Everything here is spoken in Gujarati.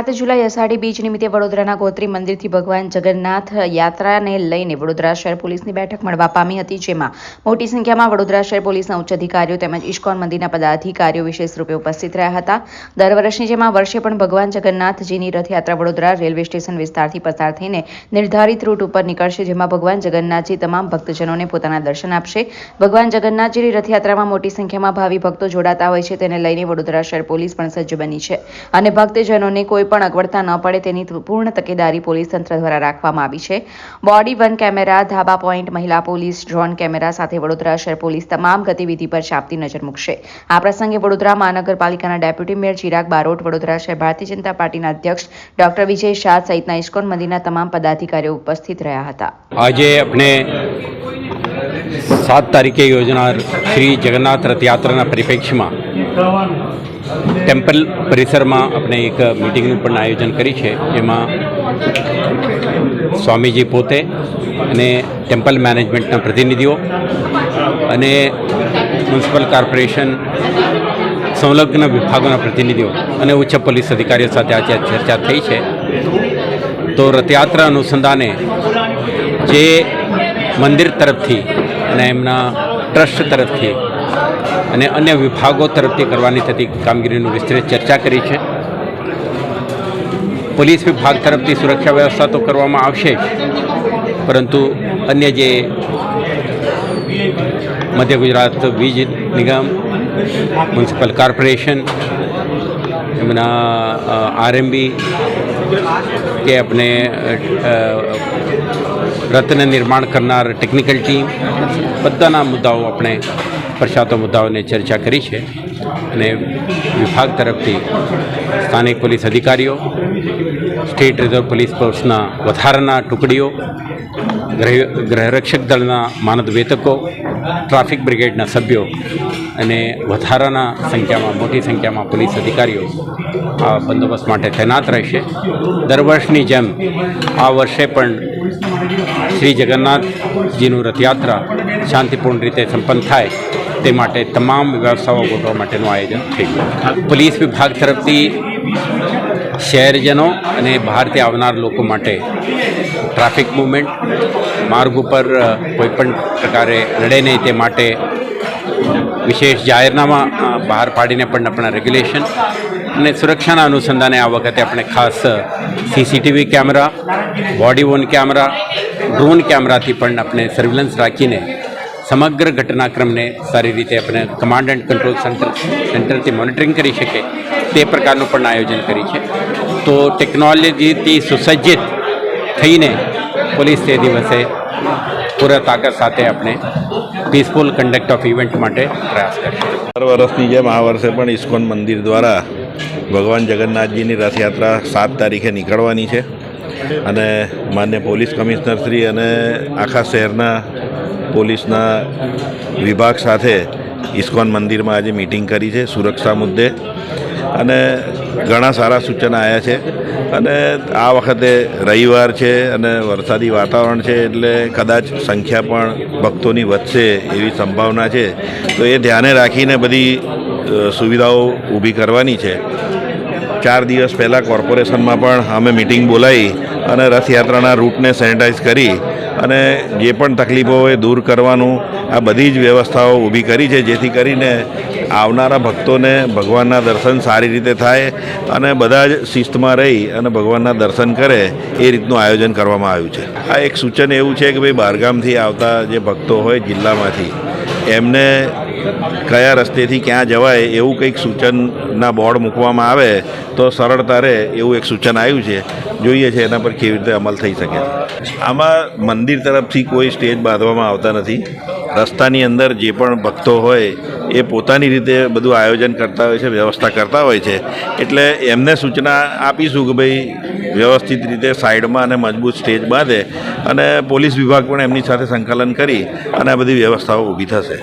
7 જુલાઈ અષાઢી બીજ નિમિત્તે વડોદરાના ગોત્રી મંદિરથી ભગવાન જગન્નાથ યાત્રાને લઈને વડોદરા શહેર પોલીસની બેઠક મળવા પામી હતી, જેમાં મોટી સંખ્યામાં વડોદરા શહેર પોલીસના ઉચ્ચ અધિકારીઓ તેમજ ઇસ્કોન મંદિરના પદાધિકારીઓ વિશેષ રૂપે ઉપસ્થિત રહ્યા હતા। દર વર્ષની જેમ આ વર્ષે પણ ભગવાન જગન્નાથજીની રથયાત્રા વડોદરા રેલવે સ્ટેશન વિસ્તારથી પસાર થઈને નિર્ધારિત રૂટ ઉપર નીકળશે, જેમાં ભગવાન જગન્નાથજી તમામ ભક્તજનોને પોતાના દર્શન આપશે। ભગવાન જગન્નાથજીની રથયાત્રામાં મોટી સંખ્યામાં ભાવિ ભક્તો જોડાતા હોય છે, તેને લઈને વડોદરા શહેર પોલીસ પણ સજ્જ બની છે અને ભક્તજનોને કોઈ પણ અગવડતા ન પડે તેની પૂર્ણ તકેદારી પોલીસ તંત્ર દ્વારા રાખવામાં આવી છે। બોડી 1 કેમેરા, ધાબા પોઈન્ટ, મહિલા પોલીસ, ડ્રોન કેમેરા સાથે વડોદરા શહેર પોલીસ તમામ ગતિવિધિ પર ચાંપતી નજર મૂકશે। આ પ્રસંગે વડોદરા મહાનગરપાલિકાના ડેપ્યુટી મેયર ચિરાગ બારોટ, વડોદરા શહેર ભારતીય જનતા પાર્ટીના અધ્યક્ષ ડોક્ટર વિજય શાહ સહિતના ઇસ્કોન મંદિરના તમામ પદાધિકારીઓ ઉપસ્થિત રહ્યા હતા। આજે अपने 7 तारीखे योजना श्री जगन्नाथ रथ यात्रा परिप्रेक्ष्य में टेम्पल परिसर में अपने एक मीटिंग पण आयोजन करी है, जेमां स्वामीजी पोते अने टेम्पल मैनेजमेंटना प्रतिनिधिओ अने म्युनिसिपल कॉर्पोरेशन संलग्न विभागों प्रतिनिधिओ अने उच्च पोलीस अधिकारीओ साथे आज चर्चा थई है। तो रथयात्रा अनुसंधाने जे मंदिर तरफथी अने एमना ट्रस्ट तरफथी अने अन्य विभागों तरफथी करवानी थती कामगीरीनी विस्तृत चर्चा करी है। पोलीस विभाग तरफथी सुरक्षा व्यवस्था तो करवामां आवशे, परंतु अन्य जे मध्य गुजरात वीज निगम, म्युनिसिपल कॉर्पोरेशन, एमना आरएमबी के अपने रथने निर्माण करनार टेक्निकल टीम बधाना मुद्दाओं अपने प्रशातो मुद्दाओं चर्चा करी है। अने विभाग तरफथी स्थानिक पोलीस अधिकारीओ, स्टेट रिजर्व पोलीस फोर्सना वधाराना टुकड़ीओ, गृहरक्षक दलना मानद वेतको, ट्राफिक ब्रिगेडना सभ्यों अने वधाराना संख्यामां मोटी संख्यामां पोलीस अधिकारीओ आ बंदोबस्त माटे तैनात रहेशे। दर वर्षनी जेम आ वर्षे पण श्री जगन्नाथजीनु रथयात्रा शांतिपूर्ण रीते संपन्न थाय ते माटे तमाम व्यवस्थाओं गोठवा माटेनुं आयोजन थयुं। पोलीस विभाग तरफथी शहरजनों अने बहारथी आवनार लोको माटे ट्राफिक मूवमेंट, मार्ग पर कोईपण प्रकारे नडे नहीं ते माटे विशेष जाहेरनामा बहार पाड़ीने पण अपना रेग्युलेशन अने सुरक्षाना अनुसंधाने आ वखते अपने खास CCTV camera, body 1 camera, drone कैमराथी पण अपने सर्विलन्स राखीने समग्र घटनाक्रम ने सारी रीते अपने कमांड एंड कंट्रोल सेंटर थी मॉनिटरिंग करी शके ते प्रकारनुं पण आयोजन करी छे। तो टेक्नोलॉजी सुसज्जित थईने पोलीस ते दिवसे पूरा ताकत साथे अपने पीसफुल कंडक्ट ऑफ इवेंट माटे प्रयास करशे। दर वर्षनी जेम आ वर्षे पण इस्कोन मंदिर द्वारा भगवान जगन्नाथजीनी रथयात्रा 7 तारीखे નીકળવાની છે અને માન્ય પોલીસ કમિશનર શ્રી અને આખા શહેરના પોલીસના વિભાગ સાથે ઇસ્કોન મંદિરમાં આજે મીટિંગ કરી છે સુરક્ષા મુદ્દે અને ઘણા સારા સૂચના આવ્યા છે અને આ વખતે રવિવાર છે અને વરસાદી વાતાવરણ છે એટલે કદાચ સંખ્યા પણ ભક્તોની વધશે એવી સંભાવના છે। તો એ ધ્યાને રાખીને બધી સુવિધાઓ ઊભી કરવાની છે। 4 દિવસ પહેલાં કોર્પોરેશનમાં પણ અમે મીટિંગ બોલાવી અને રથયાત્રાના રૂટને સેનિટાઈઝ કરી અને જે પણ તકલીફો હોય દૂર કરવાનું આ બધી જ વ્યવસ્થાઓ ઊભી કરી છે, જેથી કરીને આવનારા ભક્તોને ભગવાનના દર્શન સારી રીતે થાય અને બધા જ શિસ્તમાં રહી અને ભગવાનના દર્શન કરે એ રીતનું આયોજન કરવામાં આવ્યું છે। આ એક સૂચન એવું છે કે ભાઈ બહારગામથી આવતા જે ભક્તો હોય જિલ્લામાંથી એમને કયા રસ્તેથી ક્યાં જવાય એવું કંઈક સૂચનના બોર્ડ મૂકવામાં આવે તો સરળતા રહે એવું એક સૂચન આવ્યું છે। જોઈએ છે એના પર કેવી રીતે અમલ થઈ શકે। આમાં મંદિર તરફથી કોઈ સ્ટેજ બાંધવામાં આવતા નથી। રસ્તાની અંદર જે પણ ભક્તો હોય એ પોતાની રીતે બધું આયોજન કરતા હોય છે, વ્યવસ્થા કરતા હોય છે, એટલે એમને સૂચના આપીશું કે ભાઈ વ્યવસ્થિત રીતે સાઈડમાં અને મજબૂત સ્ટેજ બાંધે અને પોલીસ વિભાગ પણ એમની સાથે સંકલન કરી અને આ બધી વ્યવસ્થાઓ ઊભી થશે।